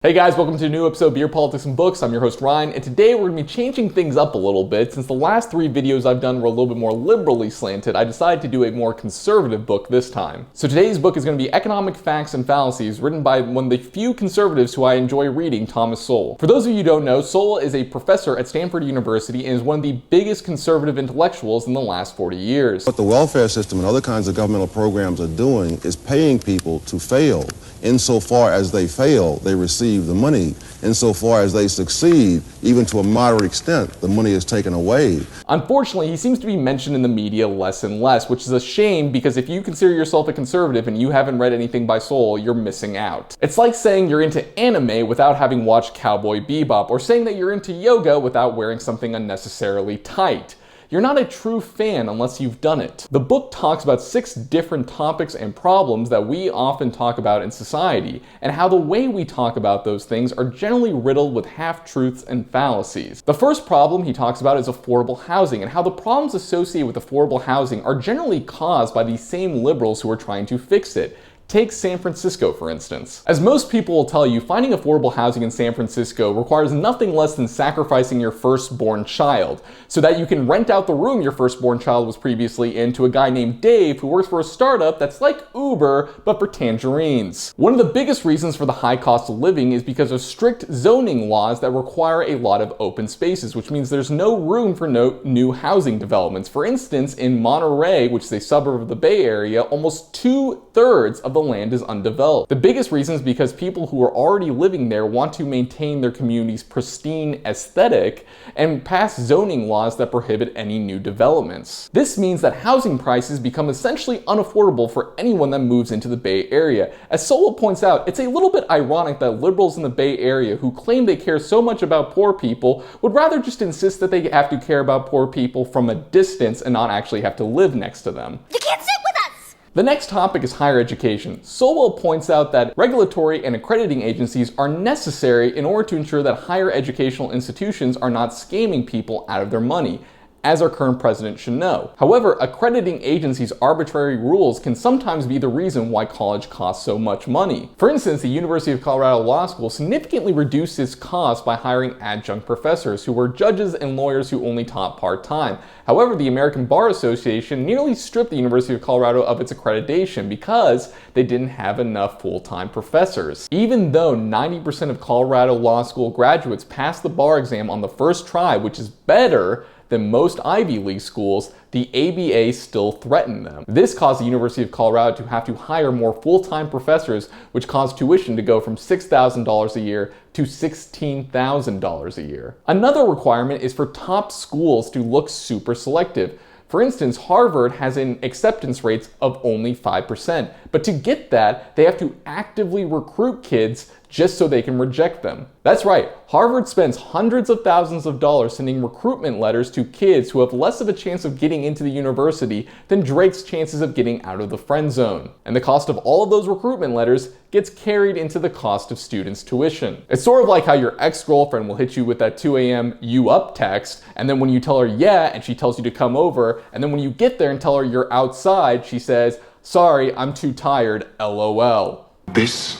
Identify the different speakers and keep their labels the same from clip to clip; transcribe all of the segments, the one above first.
Speaker 1: Hey guys, welcome to a new episode of Beer, Politics, and Books. I'm your host Ryan, and today we're going to be changing things up a little bit. Since the last three videos I've done were a little bit more liberally slanted, I decided to do a more conservative book this time. So today's book is going to be Economic Facts and Fallacies, written by one of the few conservatives who I enjoy reading, Thomas Sowell. For those of you who don't know, Sowell is a professor at Stanford University and is one of the biggest conservative intellectuals in the last 40 years.
Speaker 2: What the welfare system and other kinds of governmental programs are doing is paying people to fail. Insofar as they fail, they receive the money. Insofar as they succeed, even to a moderate extent, the money is taken away.
Speaker 1: Unfortunately, he seems to be mentioned in the media less and less, which is a shame because if you consider yourself a conservative and you haven't read anything by Sowell, you're missing out. It's like saying you're into anime without having watched Cowboy Bebop, or saying that you're into yoga without wearing something unnecessarily tight. You're not a true fan unless you've done it. The book talks about 6 different topics and problems that we often talk about in society, and how the way we talk about those things are generally riddled with half-truths and fallacies. The first problem he talks about is affordable housing, and how the problems associated with affordable housing are generally caused by these same liberals who are trying to fix it. Take San Francisco, for instance. As most people will tell you, finding affordable housing in San Francisco requires nothing less than sacrificing your firstborn child, so that you can rent out the room your firstborn child was previously in to a guy named Dave who works for a startup that's like Uber, but for tangerines. One of the biggest reasons for the high cost of living is because of strict zoning laws that require a lot of open spaces, which means there's no room for new housing developments. For instance, in Monterey, which is a suburb of the Bay Area, almost 2/3 of the land is undeveloped. The biggest reason is because people who are already living there want to maintain their community's pristine aesthetic and pass zoning laws that prohibit any new developments. This means that housing prices become essentially unaffordable for anyone that moves into the Bay Area. As Sowell points out, it's a little bit ironic that liberals in the Bay Area who claim they care so much about poor people would rather just insist that they have to care about poor people from a distance and not actually have to live next to them.
Speaker 3: You can't sit with us!
Speaker 1: The next topic is higher education. Sowell points out that regulatory and accrediting agencies are necessary in order to ensure that higher educational institutions are not scamming people out of their money, as our current president should know. However, accrediting agencies' arbitrary rules can sometimes be the reason why college costs so much money. For instance, the University of Colorado Law School significantly reduced its costs by hiring adjunct professors who were judges and lawyers who only taught part-time. However, the American Bar Association nearly stripped the University of Colorado of its accreditation because they didn't have enough full-time professors. Even though 90% of Colorado Law School graduates pass the bar exam on the first try, which is better than most Ivy League schools, the ABA still threatened them. This caused the University of Colorado to have to hire more full-time professors, which caused tuition to go from $6,000 a year to $16,000 a year. Another requirement is for top schools to look super selective. For instance, Harvard has an acceptance rate of only 5%, but to get that, they have to actively recruit kids just so they can reject them. That's right, Harvard spends hundreds of thousands of dollars sending recruitment letters to kids who have less of a chance of getting into the university than Drake's chances of getting out of the friend zone. And the cost of all of those recruitment letters gets carried into the cost of students' tuition. It's sort of like how your ex-girlfriend will hit you with that 2 a.m. you up text, and then when you tell her yeah, and she tells you to come over, and then when you get there and tell her you're outside, she says, "Sorry, I'm too tired, LOL."
Speaker 4: This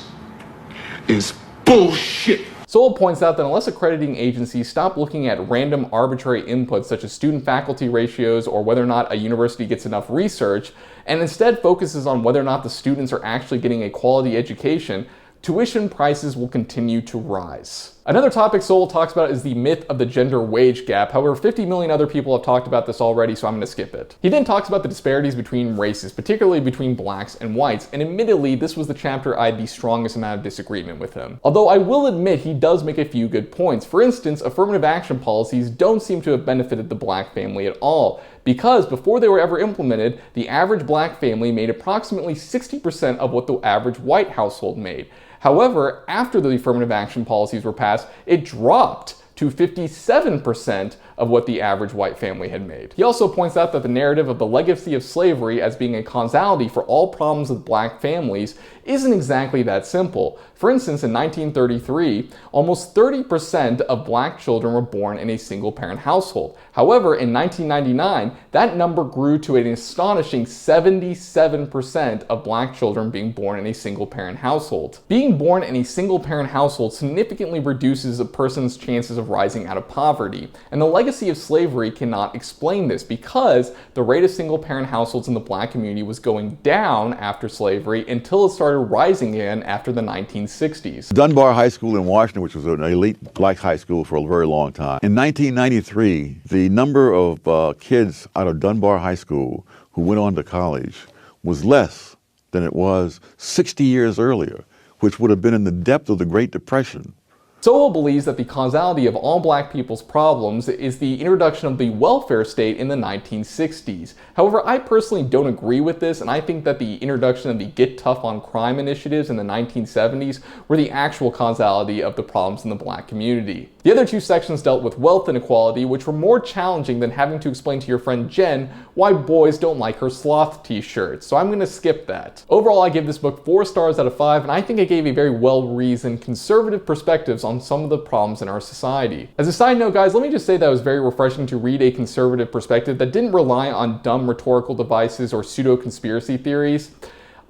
Speaker 4: is bullshit.
Speaker 1: Sowell points out that unless accrediting agencies stop looking at random arbitrary inputs such as student-faculty ratios or whether or not a university gets enough research, and instead focuses on whether or not the students are actually getting a quality education, tuition prices will continue to rise. Another topic Sowell talks about is the myth of the gender wage gap. However, 50 million other people have talked about this already, so I'm going to skip it. He then talks about the disparities between races, particularly between blacks and whites, and admittedly, this was the chapter I had the strongest amount of disagreement with him. Although I will admit he does make a few good points. For instance, affirmative action policies don't seem to have benefited the black family at all, because before they were ever implemented, the average black family made approximately 60% of what the average white household made. However, after the affirmative action policies were passed, it dropped to 57% of what the average white family had made. He also points out that the narrative of the legacy of slavery as being a causality for all problems with black families isn't exactly that simple. For instance, in 1933, almost 30% of black children were born in a single-parent household. However, in 1999, that number grew to an astonishing 77% of black children being born in a single-parent household. Being born in a single-parent household significantly reduces a person's chances of rising out of poverty, and the legacy of slavery cannot explain this because the rate of single-parent households in the black community was going down after slavery until it started rising again after the 1960s.
Speaker 3: Dunbar High School in Washington, which was an elite black high school for a very long time. In 1993, the number of kids out of Dunbar High School who went on to college was less than it was 60 years earlier, which would have been in the depth of the Great Depression.
Speaker 1: Sowell believes that the causality of all black people's problems is the introduction of the welfare state in the 1960s. However, I personally don't agree with this, and I think that the introduction of the Get Tough on Crime initiatives in the 1970s were the actual causality of the problems in the black community. The other two sections dealt with wealth inequality, which were more challenging than having to explain to your friend Jen why boys don't like her sloth t-shirts, so I'm going to skip that. Overall, I give this book 4 stars out of 5, and I think it gave a very well-reasoned, conservative perspectives on some of the problems in our society. As a side note, guys, let me just say that it was very refreshing to read a conservative perspective that didn't rely on dumb rhetorical devices or pseudo-conspiracy theories.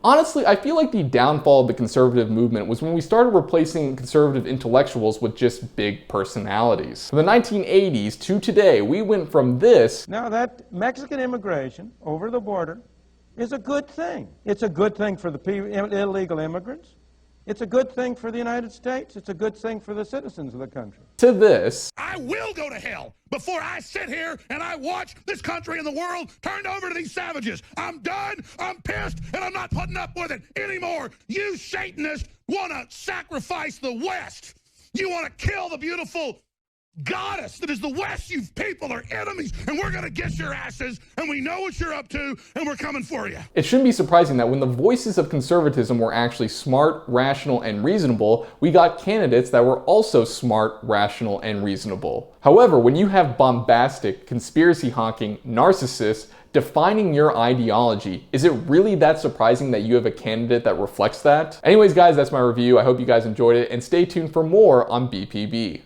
Speaker 1: Honestly, I feel like the downfall of the conservative movement was when we started replacing conservative intellectuals with just big personalities. From the 1980s to today, we went from this.
Speaker 5: Now that Mexican immigration over the border is a good thing. It's a good thing for the illegal immigrants. It's a good thing for the United States. It's a good thing for the citizens of the country.
Speaker 1: To this.
Speaker 6: I will go to hell before I sit here and I watch this country and the world turned over to these savages. I'm done, I'm pissed, and I'm not putting up with it anymore. You Satanists want to sacrifice the West. You want to kill the beautiful goddess that is the West. You people are enemies, and we're going to get your asses, and we know what you're up to, and we're coming for you.
Speaker 1: It shouldn't be surprising that when the voices of conservatism were actually smart, rational, and reasonable, we got candidates that were also smart, rational, and reasonable. However, when you have bombastic, conspiracy-honking narcissists defining your ideology, is it really that surprising that you have a candidate that reflects that? Anyways, guys, that's my review. I hope you guys enjoyed it, and stay tuned for more on BPB.